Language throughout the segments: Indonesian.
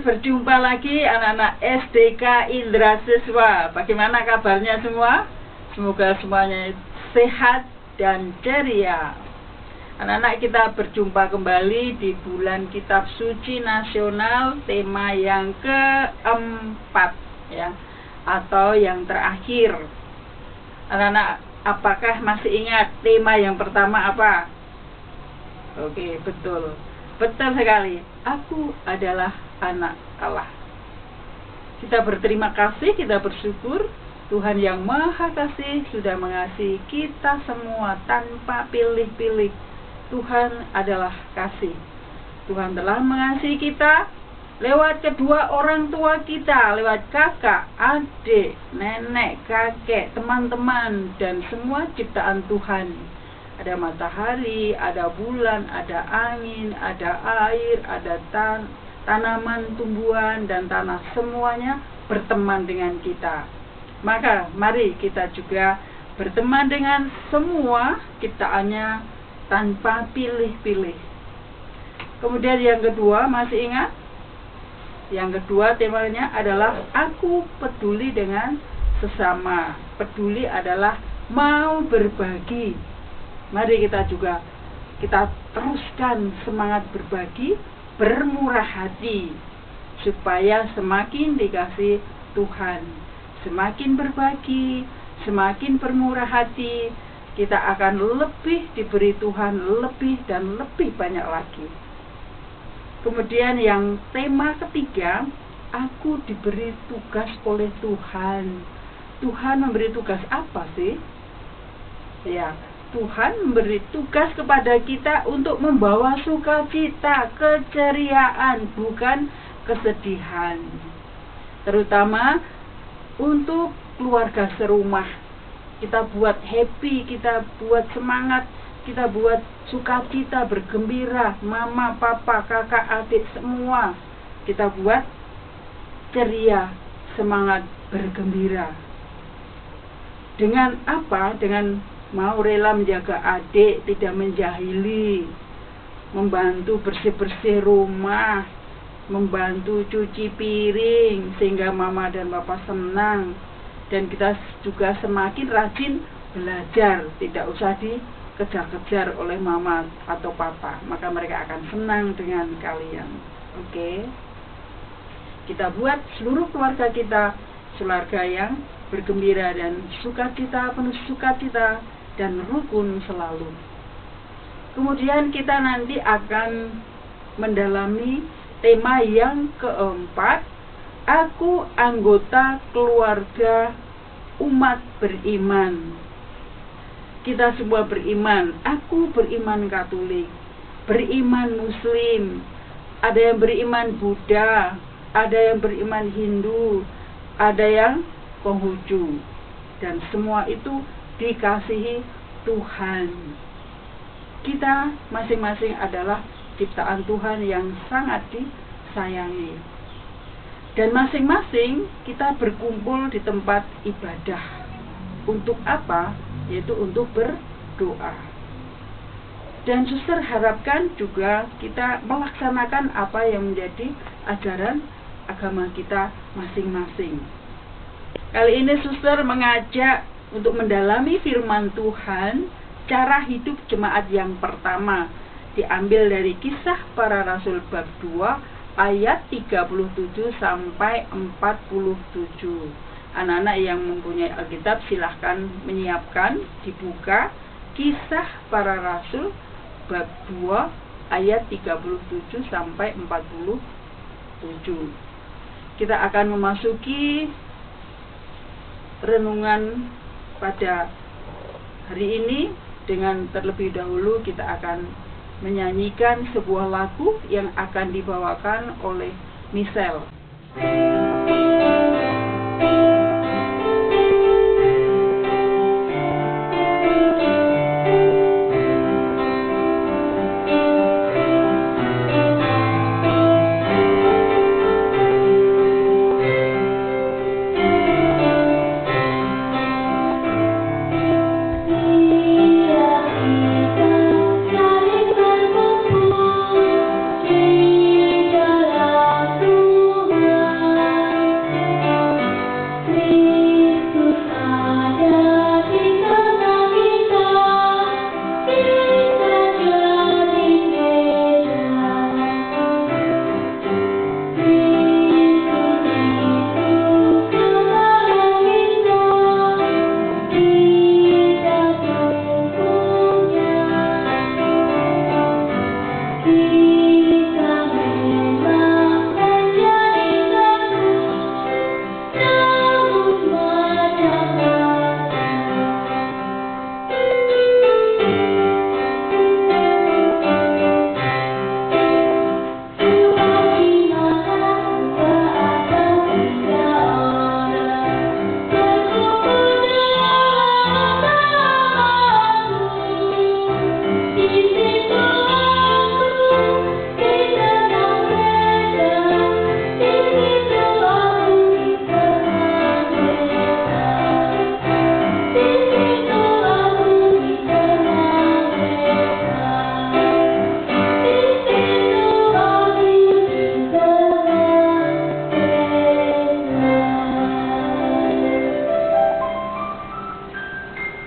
berjumpa lagi anak-anak SDK Indra Siswa. Bagaimana kabarnya semua? Semoga semuanya sehat dan ceria. Anak-anak, kita berjumpa kembali di bulan Kitab Suci Nasional, tema yang keempat ya, atau yang terakhir. Anak-anak, apakah masih ingat tema yang pertama apa? Oke, betul sekali. Aku adalah anak Allah. Kita berterima kasih, kita bersyukur Tuhan yang Maha Kasih sudah mengasihi kita semua tanpa pilih-pilih. Tuhan adalah kasih. Tuhan telah mengasihi kita lewat kedua orang tua kita, lewat kakak, adik, nenek, kakek, teman-teman, dan semua ciptaan Tuhan. Ada matahari, ada bulan, ada angin, ada air, ada tanaman, tumbuhan, dan tanah. Semuanya berteman dengan kita. Maka mari kita juga berteman dengan semua ciptaannya tanpa pilih-pilih. Kemudian yang kedua, masih ingat? Yang kedua temanya adalah aku peduli dengan sesama. Peduli adalah mau berbagi. Mari kita teruskan semangat berbagi, bermurah hati, supaya semakin dikasih Tuhan. Semakin berbagi, semakin bermurah hati, kita akan lebih diberi Tuhan, lebih dan lebih banyak lagi. Kemudian yang tema ketiga, aku diberi tugas oleh Tuhan. Tuhan memberi tugas apa sih? Ya, Tuhan memberi tugas kepada kita untuk membawa sukacita, keceriaan, bukan kesedihan. Terutama untuk keluarga serumah. Kita buat happy, kita buat semangat, kita buat sukacita, bergembira. Mama, papa, kakak, adik, semua kita buat ceria, semangat, bergembira. Dengan apa? Dengan mau rela menjaga adik, tidak menjahili, membantu bersih-bersih rumah, membantu cuci piring, sehingga mama dan papa senang. Dan kita juga semakin rajin belajar, tidak usah dikejar-kejar oleh mama atau papa, maka mereka akan senang dengan kalian. Oke? Kita buat seluruh keluarga kita keluarga yang bergembira dan sukacita, penuh sukacita dan rukun selalu. Kemudian kita nanti akan mendalami tema yang keempat, aku anggota keluarga umat beriman. Kita semua beriman. Aku beriman Katolik, beriman Muslim, ada yang beriman Buddha, ada yang beriman Hindu, ada yang Konghucu, dan semua itu dikasihi Tuhan. Kita masing-masing adalah ciptaan Tuhan yang sangat disayangi. Dan masing-masing kita berkumpul di tempat ibadah. Untuk apa? Yaitu untuk berdoa. Dan suster harapkan juga kita melaksanakan apa yang menjadi ajaran agama kita masing-masing. Kali ini suster mengajak untuk mendalami firman Tuhan, cara hidup jemaat yang pertama, diambil dari Kisah Para Rasul bab 2 ayat 37 sampai 47. Anak-anak yang mempunyai Alkitab silahkan menyiapkan, dibuka Kisah Para Rasul bab 2 ayat 37 sampai 47. Kita akan memasuki renungan pada hari ini. Dengan terlebih dahulu kita akan menyanyikan sebuah lagu yang akan dibawakan oleh Michelle. Saling berkumpul di dalam Tuhan.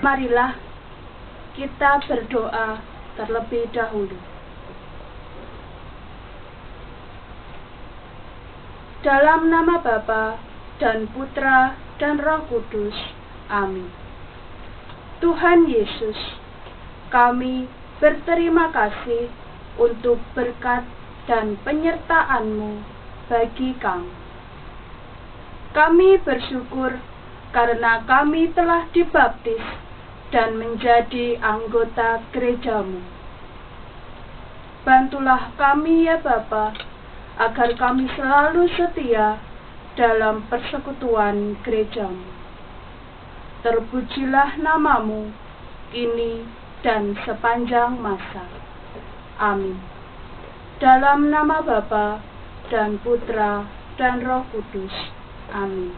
Marilah kita berdoa terlebih dahulu. Dalam nama Bapa dan Putra dan Roh Kudus. Amin. Tuhan Yesus, kami berterima kasih untuk berkat dan penyertaan-Mu bagi kami. Kami bersyukur karena kami telah dibaptis dan menjadi anggota gereja-Mu. Bantulah kami ya Bapa, agar kami selalu setia dalam persekutuan gereja-Mu. Terpujilah nama-Mu, kini dan sepanjang masa. Amin. Dalam nama Bapa dan Putra dan Roh Kudus. Amin.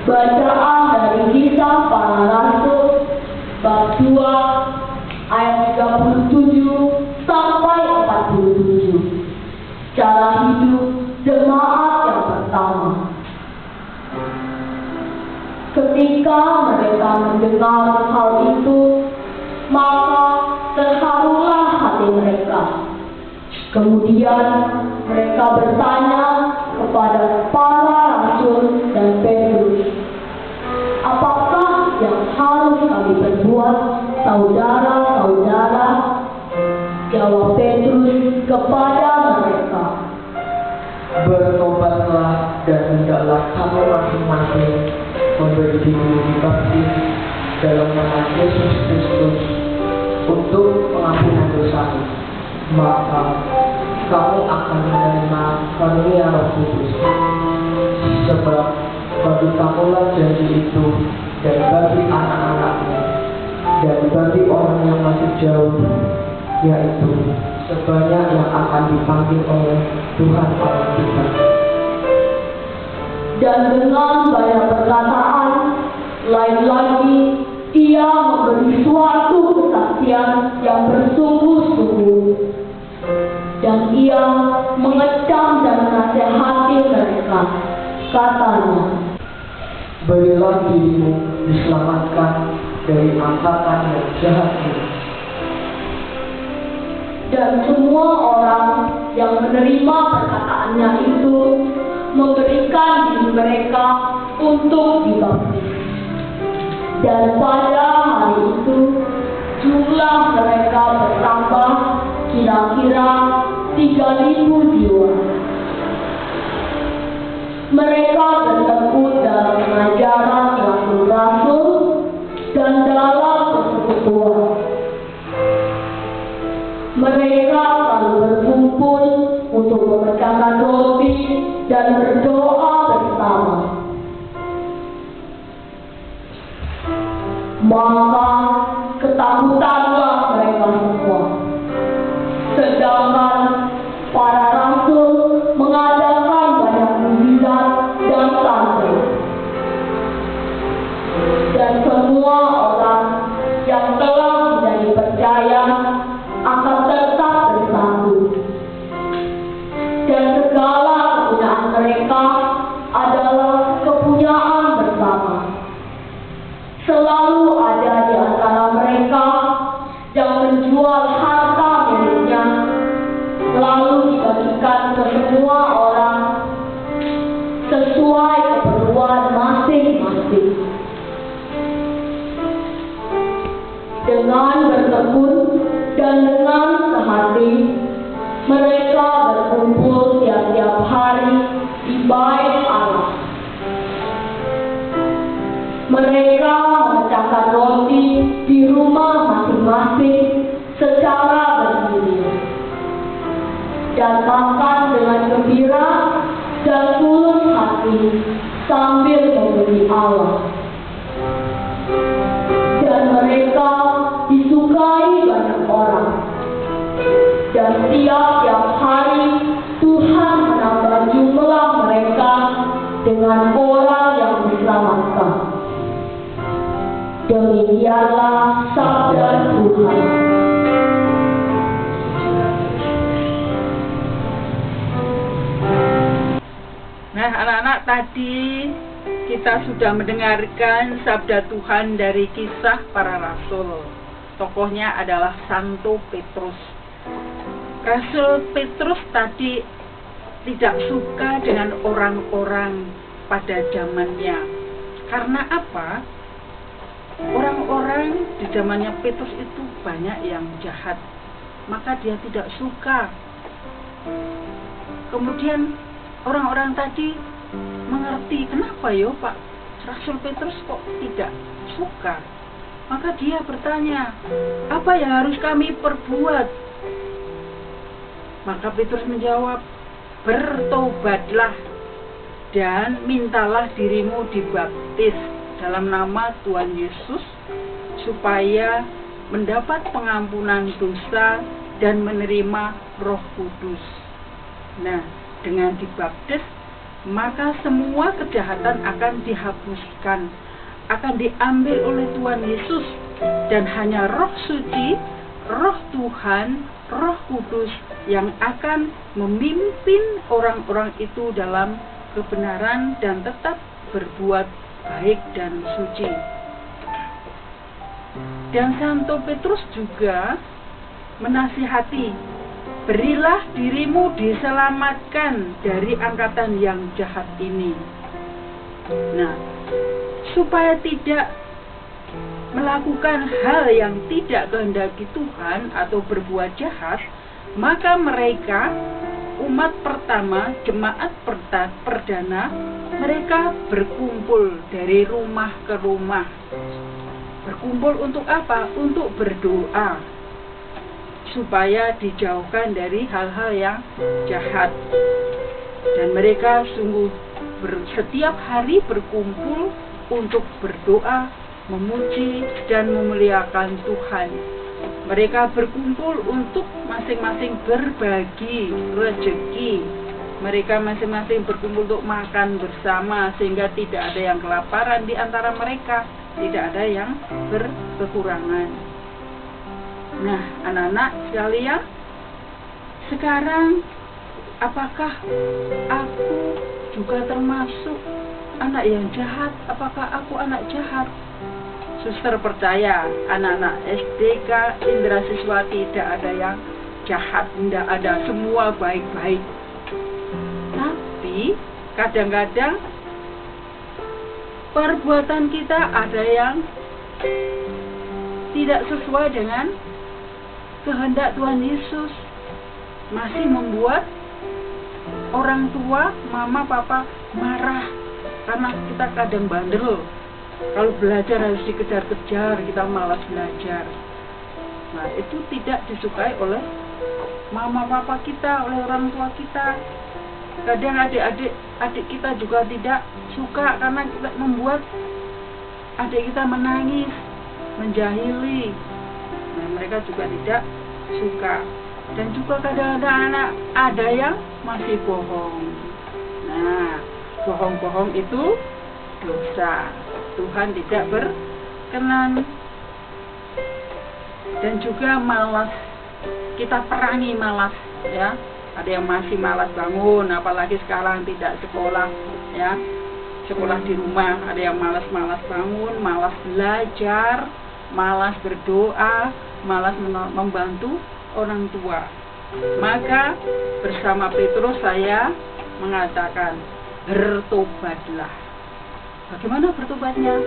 Bacaan dari Kisah Para Rasul bab 2 ayat 37 sampai 47. Cara hidup jemaat yang pertama. Ketika mereka mendengar hal itu, maka terharulah hati mereka. Kemudian mereka bertanya kepada para rasul dan Petrus, "Apakah yang harus kami perbuat, saudara-saudara?" Jawab Petrus kepada mereka, "Bertobatlah dan hendaklah kamu masing-masing memberi diri dibaptis dalam nama Yesus Kristus untuk pengampunan dosa, maka kamu akan menerima karunia Roh Kudus. Sebab bagi kamulah janji itu, dan bagi anak-anakmu, dan bagi orang yang masih jauh, yaitu sebanyak yang akan dipanggil oleh Tuhan Allah kita." Dan dengan banyak perkataan lain lagi, ia memberi suatu kesaksian yang bersungguh-sungguh. Dan ia mengecam dan menasehati mereka. Katanya, "Berilah dirimu diselamatkan dari angkatan yang jahat ini." dan semua orang yang menerima perkataannya itu memberi mereka untuk dibaptis. Dan pada hari itu jumlah mereka bertambah kira-kira 3.000 jiwa. Mereka bertekun dalam pengajaran rasul-rasul dan dalam persekutuan. Mereka lalu berkumpul untuk memecahkan roti dan berdoa bersama. Maka ketakutanlah mereka semua. Sedangkan para rasul mengadakan banyak mukjizat dan tanda. Dan semua orang yang telah menjadi percaya akan tetap bersatu. Dan segala kepunyaan mereka adalah kepunyaan bersama. Selalu ada di antara mereka yang menjual harta miliknya, lalu dibagikan ke semua orang sesuai keperluan masing-masing. Dengan bertekun dan dengan sehati, mereka berkumpul tiap-tiap hari di bait Allah. Mereka memecahkan roti di rumah masing-masing secara bergiliran dan makan dengan gembira dan tulus hati sambil memuji Allah. Dan mereka disukai banyak orang. Dan tiap-tiap hari Tuhan menambah jumlah mereka dengan orang yang diselamatkan. Demikianlah sabda Tuhan. Nah, anak-anak, tadi kita sudah mendengarkan sabda Tuhan dari Kisah Para Rasul. Tokohnya adalah Santo Petrus. Rasul Petrus tadi tidak suka dengan orang-orang pada zamannya. Karena apa? Orang-orang di zamannya Petrus itu banyak yang jahat. Maka dia tidak suka. Kemudian orang-orang tadi mengerti, kenapa yo Pak Rasul Petrus kok tidak suka? Maka dia bertanya, apa yang harus kami perbuat? Maka Petrus menjawab, bertobatlah dan mintalah dirimu dibaptis dalam nama Tuhan Yesus supaya mendapat pengampunan dosa dan menerima Roh Kudus. Nah, dengan dibaptis maka semua kejahatan akan dihapuskan, akan diambil oleh Tuhan Yesus, dan hanya Roh Suci, Roh Tuhan, Roh Kudus yang akan memimpin orang-orang itu dalam kebenaran dan tetap berbuat baik dan suci. Dan Santo Petrus juga menasihati, berilah dirimu diselamatkan dari angkatan yang jahat ini. Nah, supaya tidak melakukan hal yang tidak kehendaki Tuhan atau berbuat jahat, maka mereka, umat pertama, jemaat perdana, mereka berkumpul dari rumah ke rumah. Berkumpul untuk apa? Untuk berdoa supaya dijauhkan dari hal-hal yang jahat. Dan mereka sungguh setiap hari berkumpul untuk berdoa, memuji dan memuliakan Tuhan. Mereka berkumpul untuk masing-masing berbagi rezeki. Mereka masing-masing berkumpul untuk makan bersama sehingga tidak ada yang kelaparan di antara mereka, tidak ada yang berkekurangan. Nah, anak-anak sekalian, sekarang apakah aku juga termasuk anak yang jahat? Apakah aku anak jahat? Suster percaya, anak-anak SDK Indra Siswa tidak ada yang jahat, tidak ada, semua baik-baik. Tapi kadang-kadang perbuatan kita ada yang tidak sesuai dengan kehendak Tuhan Yesus, masih membuat orang tua, mama, papa marah karena kita kadang bandel. Kalau belajar harus dikejar-kejar, kita malas belajar. Nah, itu tidak disukai oleh mama papa kita, oleh orang tua kita. Kadang adik kita juga tidak suka karena kita membuat adik kita menangis, menjahili. Nah, mereka juga tidak suka. Dan juga kadang-kadang anak ada yang masih bohong. Nah, bohong-bohong itu dosa. Tuhan tidak berkenan. Dan juga malas, kita perangi malas, ya. Ada yang masih malas bangun, apalagi sekarang tidak sekolah, ya. Sekolah di rumah, ada yang malas-malas bangun, malas belajar, malas berdoa, malas membantu orang tua. Maka bersama Petrus saya mengatakan, bertobatlah. Bagaimana bertobatnya?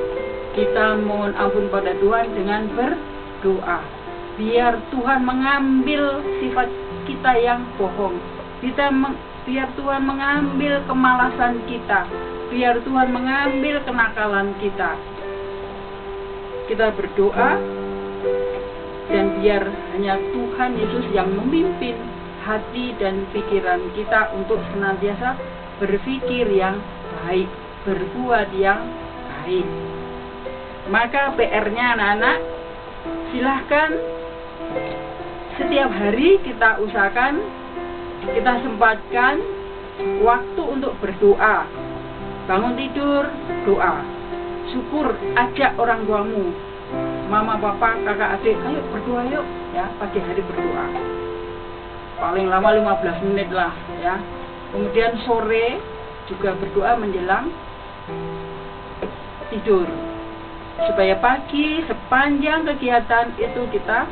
Kita mohon ampun pada Tuhan dengan berdoa. Biar Tuhan mengambil sifat kita yang bohong. Biar Tuhan mengambil kemalasan kita. Biar Tuhan mengambil kenakalan kita. Kita berdoa, dan biar hanya Tuhan Yesus yang memimpin hati dan pikiran kita untuk senantiasa berpikir yang baik, berbuat yang baik. Maka PR-nya anak-anak, silahkan setiap hari kita usahakan, kita sempatkan waktu untuk berdoa. Bangun tidur, doa. Syukur, ajak orang tuamu, mama, papa, kakak, adik, ayo berdoa yuk, ya, pagi hari berdoa. Paling lama 15 menit lah, ya. Kemudian sore juga berdoa menjelang tidur. Supaya pagi sepanjang kegiatan itu kita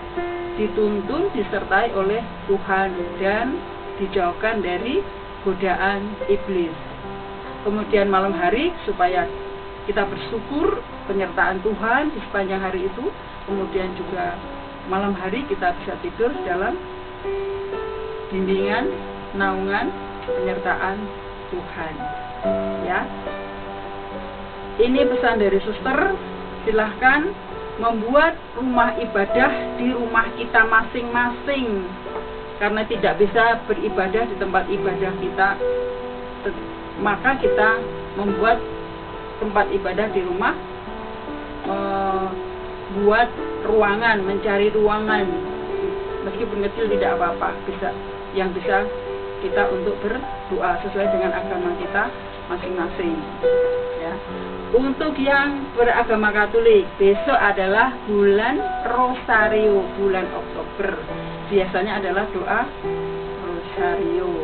dituntun, disertai oleh Tuhan dan dijauhkan dari godaan iblis. Kemudian malam hari supaya kita bersyukur penyertaan Tuhan di sepanjang hari itu. Kemudian juga malam hari kita bisa tidur dalam bimbingan, naungan, penyertaan Tuhan. Ya, ini pesan dari suster. Silahkan membuat rumah ibadah di rumah kita masing-masing, karena tidak bisa beribadah di tempat ibadah kita, maka kita membuat tempat ibadah di rumah, buat ruangan, mencari ruangan, meskipun kecil tidak apa-apa, yang bisa kita untuk berdoa sesuai dengan agama kita masing-masing, ya. Untuk yang beragama Katolik, besok adalah bulan Rosario, bulan Oktober. Biasanya adalah doa Rosario.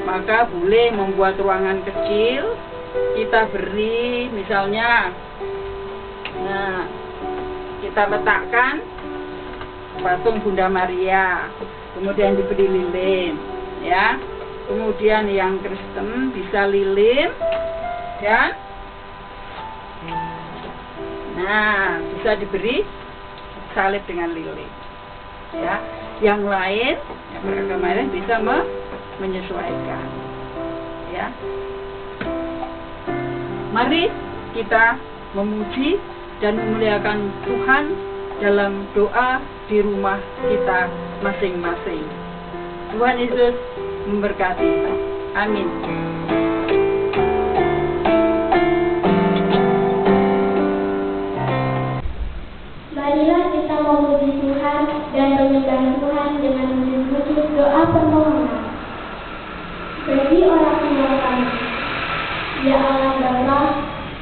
Maka boleh membuat ruangan kecil, kita beri misalnya, nah, kita letakkan patung Bunda Maria, kemudian diberi lilin, ya. Kemudian yang Kristen bisa lilin, dan nah, bisa diberi salib dengan lilin, ya. Yang lain, yang beragama lain bisa menyesuaikan, ya. Mari kita memuji dan memuliakan Tuhan dalam doa di rumah kita masing-masing. Tuhan Yesus memberkati. Amin. Marilah kita memuji Tuhan dan menyembah Tuhan dengan menyebut doa permohonan. Bagi orang tua kami, ya Allah Bapa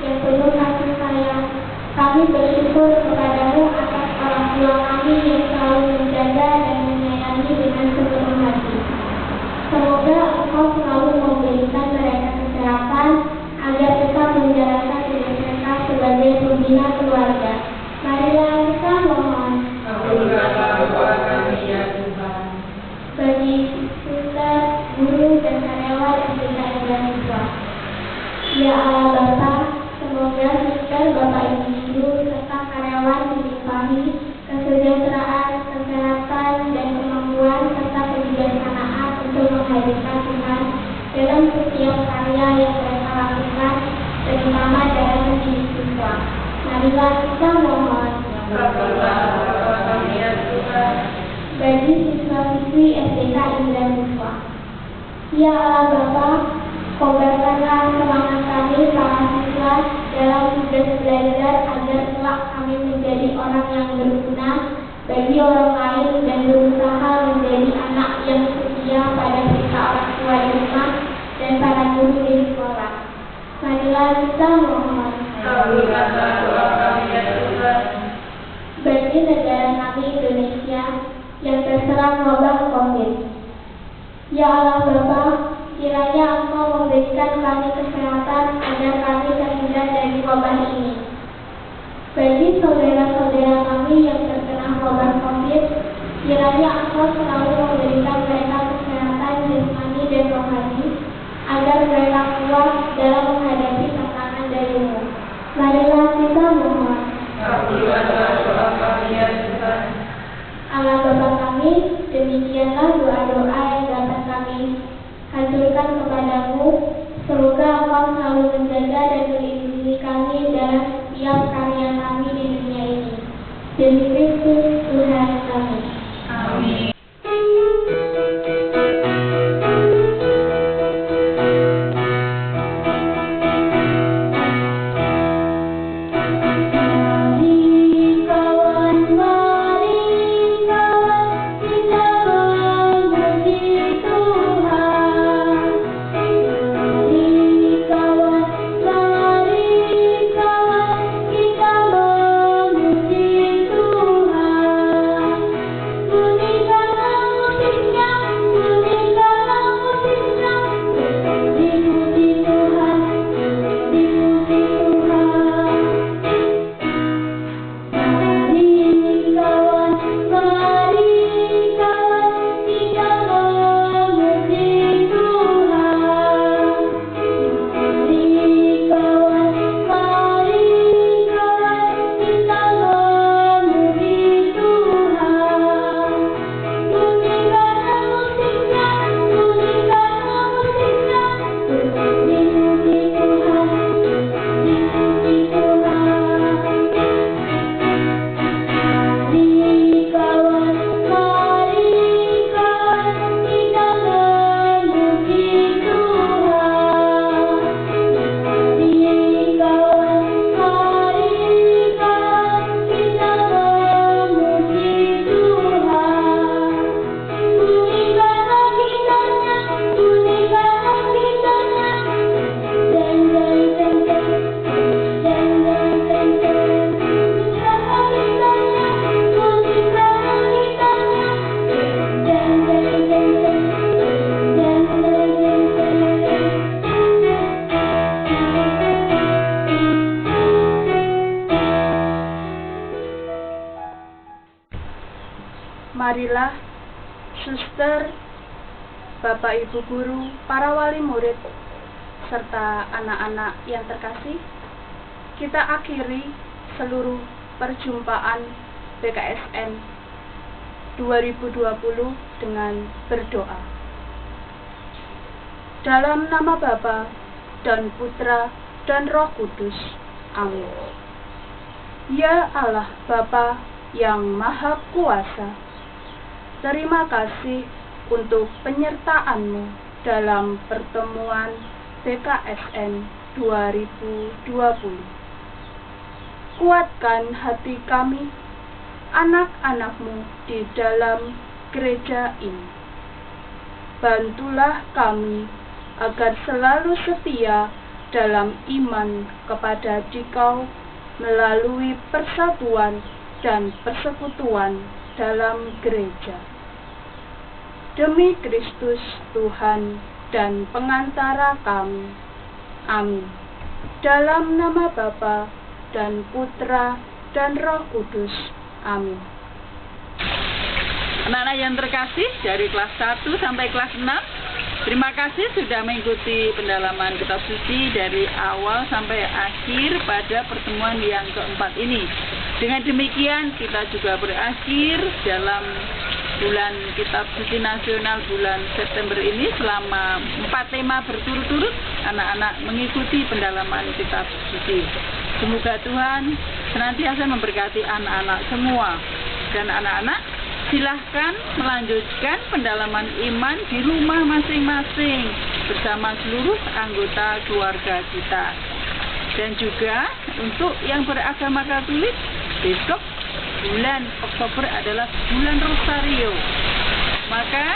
yang penuh kasih sayang, kami bersyukur kepadamu atas orang tua kami yang selalu menjaga dan menyayangi dengan sepenuh hati. Semoga Engkau selalu memberikan mereka kesehatan agar tetap menjalankan hidup mereka sebagai pembina keluarga. Marilah kita mohon. Bagi suster, guru, dan karyawan SDK Indra Siswa, ya Allah Bapa, semoga suster agar Bapak Ibu guru serta karyawan dilimpahi kesejahteraan, kesehatan, dan kemampuan serta kebijaksanaan untuk menghadirkan Tuhan dalam setiap karya yang mereka lakukan, terutama dalam mendidik siswa. Marilah kita mohon. Bagi siswa-siswi SDK Indra Siswa. Ya Allah Bapa, kobarkanlah semangat kami para siswa dalam tugas belajar agar kelak kami menjadi orang yang berguna bagi orang lain dan berusaha menjadi anak yang setia pada kita orang tua di rumah dan para guru di sekolah. Marilah kita mohon. Bagi negara kami Indonesia yang terserang wabah COVID. Ya Allah Bapa, kiranya Engkau memberikan kami kesehatan agar kami terhindar dari wabah ini. Bagi saudara-saudara kami yang terkena wabah COVID, kiranya Engkau selalu memberikan mereka kesehatan jasmani dan rohani agar mereka kuat dalam menghadapi tantangan darimu. Marilah kita mohon. Allah Bapa kami, demikianlah doa-doa yang dapat kami haturkan kepadamu. Semoga Engkau selalu menjaga dan melindungi kami dalam setiap karya kami di dunia ini. Demi Kristus Tuhan kami. Amin. Marilah, suster, Bapak Ibu guru, para wali murid, serta anak-anak yang terkasih, kita akhiri seluruh perjumpaan BKSN 2020 dengan berdoa. Dalam nama Bapa dan Putra dan Roh Kudus. Amin. Ya Allah Bapa yang Maha Kuasa, terima kasih untuk penyertaan-Mu dalam pertemuan BKSN 2020. Kuatkan hati kami, anak-anak-Mu di dalam gereja ini. Bantulah kami agar selalu setia dalam iman kepada Dikau melalui persatuan dan persekutuan dalam gereja. Demi Kristus Tuhan dan pengantara kami. Amin. Dalam nama Bapa dan Putra dan Roh Kudus. Amin. Anak-anak yang terkasih dari kelas 1 sampai kelas 6, Terima kasih sudah mengikuti pendalaman kitab suci dari awal sampai akhir pada pertemuan yang keempat ini. Dengan demikian kita juga berakhir dalam bulan kitab suci nasional bulan September ini. Selama 4 tema berturut-turut anak-anak mengikuti pendalaman kitab suci. Semoga Tuhan senantiasa memberkati anak-anak semua. Dan anak-anak silahkan melanjutkan pendalaman iman di rumah masing-masing bersama seluruh anggota keluarga kita. Dan juga untuk yang beragama Katolik, besok bulan Oktober adalah bulan Rosario. Maka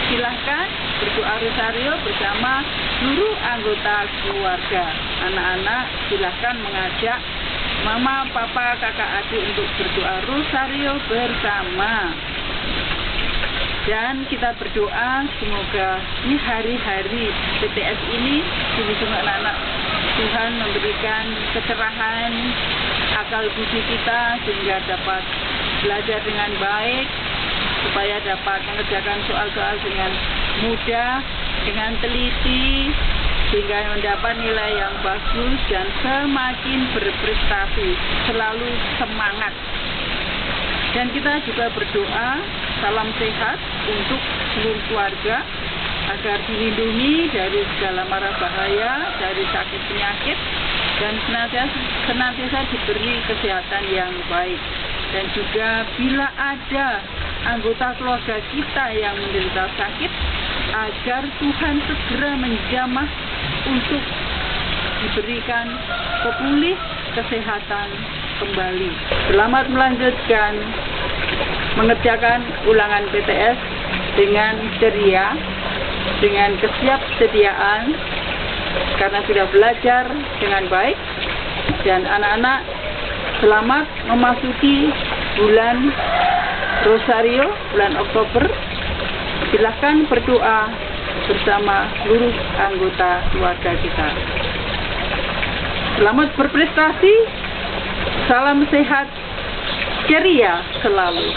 silahkan berdoa Rosario bersama seluruh anggota keluarga. Anak-anak silahkan mengajak mama, papa, kakak, adik untuk berdoa Rosario bersama. Dan kita berdoa semoga ini hari-hari PTS ini sungguh-sungguh anak-anak Tuhan memberikan kecerahan akal budi kita sehingga dapat belajar dengan baik, supaya dapat mengerjakan soal-soal dengan mudah, dengan teliti, sehingga mendapat nilai yang bagus dan semakin berprestasi, selalu semangat. Dan kita juga berdoa salam sehat untuk seluruh keluarga agar dilindungi dari segala mara bahaya, dari sakit penyakit, dan senantiasa diberi kesehatan yang baik. Dan juga bila ada anggota keluarga kita yang menderita sakit, agar Tuhan segera menjamah untuk diberikan kepulih kesehatan kembali. Selamat melanjutkan mengerjakan ulangan PTS dengan ceria, dengan kesiapsediaan, karena sudah belajar dengan baik. Dan anak-anak selamat memasuki bulan Rosario, bulan Oktober. Silahkan berdoa bersama seluruh anggota keluarga kita. Selamat berprestasi, salam sehat, ceria selalu.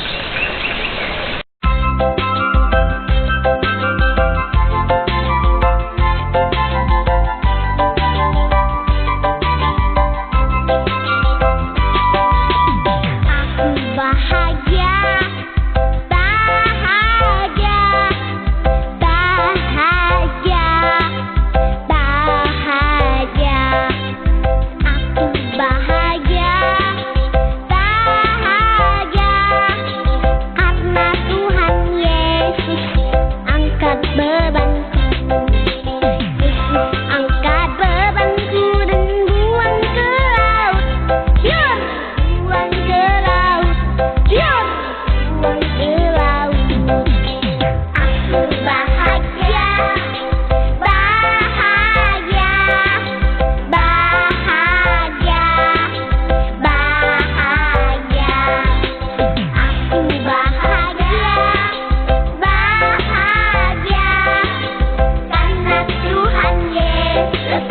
Tuhan Yesus